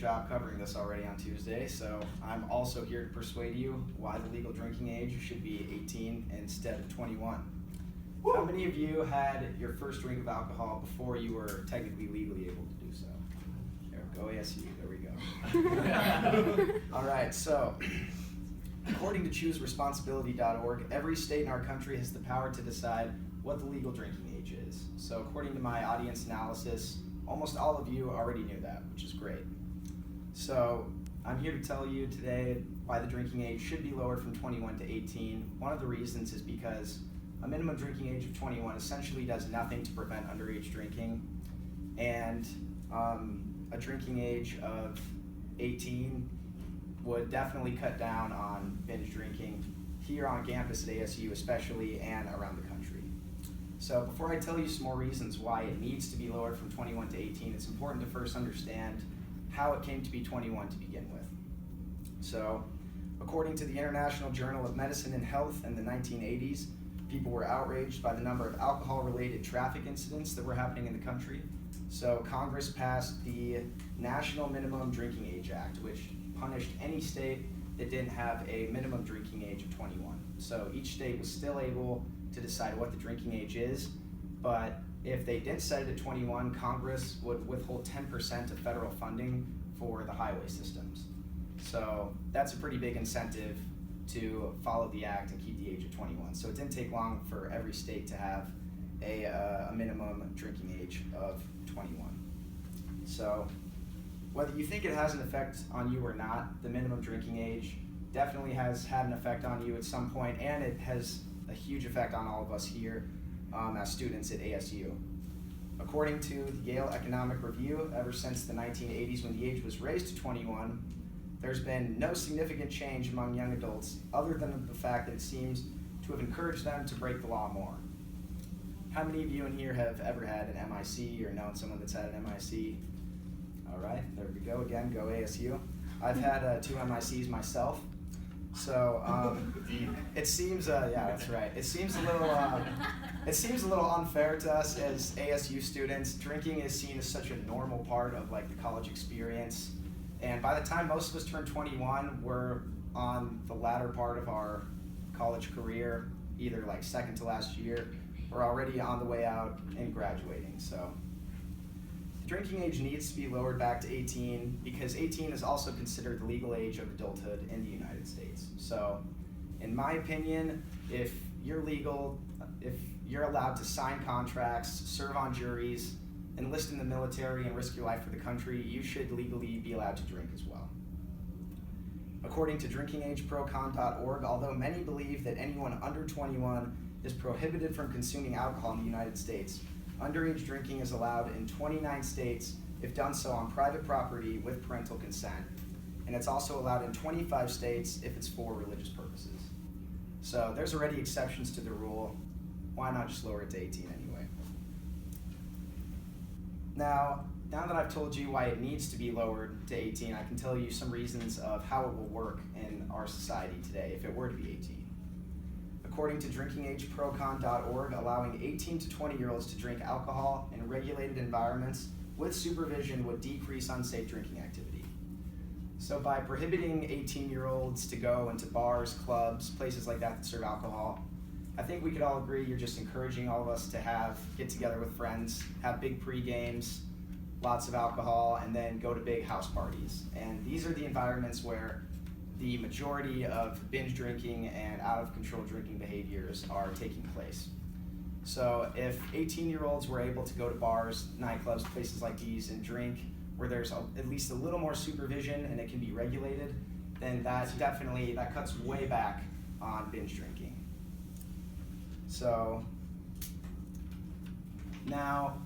job covering this already on Tuesday, so I'm also here to persuade you why the legal drinking age should be 18 instead of 21. How many of you had your first drink of alcohol before you were technically legally able to do so? There, go ASU, there we go. All right, so according to ChooseResponsibility.org, every state in our country has the power to decide what the legal drinking age is. So according to my audience analysis, almost all of you already knew that, which is great. So I'm here to tell you today why the drinking age should be lowered from 21 to 18. One of the reasons is because a minimum drinking age of 21 essentially does nothing to prevent underage drinking, and a drinking age of 18 would definitely cut down on binge drinking here on campus at ASU especially, and around the country. So before I tell you some more reasons why it needs to be lowered from 21 to 18, it's important to first understand how it came to be 21 to begin with. So according to the International Journal of Medicine and Health in the 1980s, people were outraged by the number of alcohol-related traffic incidents that were happening in the country. So Congress passed the National Minimum Drinking Age Act, which punished any state that didn't have a minimum drinking age of 21. So each state was still able to decide what the drinking age is, but if they didn't set it at 21, Congress would withhold 10% of federal funding for the highway systems. So that's a pretty big incentive to follow the act and keep the age of 21. So it didn't take long for every state to have a minimum drinking age of 21. So whether you think it has an effect on you or not, the minimum drinking age definitely has had an effect on you at some point, and it has a huge effect on all of us here as students at ASU. According to the Yale Economic Review, ever since the 1980s when the age was raised to 21, there's been no significant change among young adults other than the fact that it seems to have encouraged them to break the law more. How many of you in here have ever had an MIC or known someone that's had an MIC? All right, there we go again, go ASU. I've had 2 MICs myself. So it seems, yeah, that's right. It seems a little unfair to us as ASU students. Drinking is seen as such a normal part of like the college experience. And by the time most of us turn 21, we're on the latter part of our college career, either like second to last year, or already on the way out and graduating. So the drinking age needs to be lowered back to 18 because 18 is also considered the legal age of adulthood in the United States. So in my opinion, if you're legal, if you're allowed to sign contracts, serve on juries, enlist in the military, and risk your life for the country, you should legally be allowed to drink as well. According to drinkingageprocon.org, although many believe that anyone under 21 is prohibited from consuming alcohol in the United States, underage drinking is allowed in 29 states if done so on private property with parental consent, and it's also allowed in 25 states if it's for religious purposes. So there's already exceptions to the rule. Why not just lower it to 18 anyway? Now that I've told you why it needs to be lowered to 18, I can tell you some reasons of how it will work in our society today if it were to be 18. According to drinkingageprocon.org, allowing 18 to 20-year-olds to drink alcohol in regulated environments with supervision would decrease unsafe drinking activity. So by prohibiting 18-year-olds to go into bars, clubs, places like that serve alcohol, I think we could all agree you're just encouraging all of us to get together with friends, have big pre-games, lots of alcohol, and then go to big house parties. And these are the environments where the majority of binge drinking and out-of-control drinking behaviors are taking place. So if 18-year-olds were able to go to bars, nightclubs, places like these and drink where there's at least a little more supervision and it can be regulated, then that cuts way back on binge drinking. So now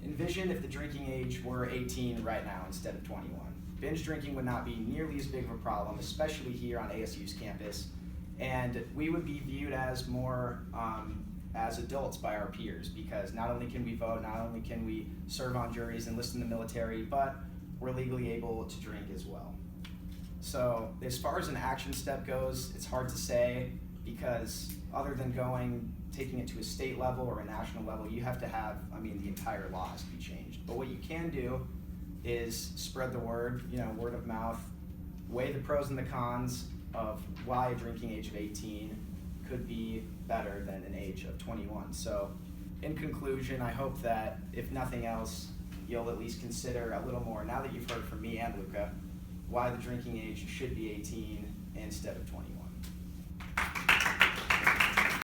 envision if the drinking age were 18 right now instead of 21. Binge drinking would not be nearly as big of a problem, especially here on ASU's campus, and we would be viewed as more as adults by our peers because not only can we vote, not only can we serve on juries, enlist in the military, but we're legally able to drink as well. So as far as an action step goes, it's hard to say because other than taking it to a state level or a national level, you have to have, the entire law has to be changed. But what you can do is spread the word, word of mouth, weigh the pros and the cons of why a drinking age of 18 could be better than an age of 21. So in conclusion, I hope that if nothing else, you'll at least consider a little more, now that you've heard from me and Luca, why the drinking age should be 18 instead of 21.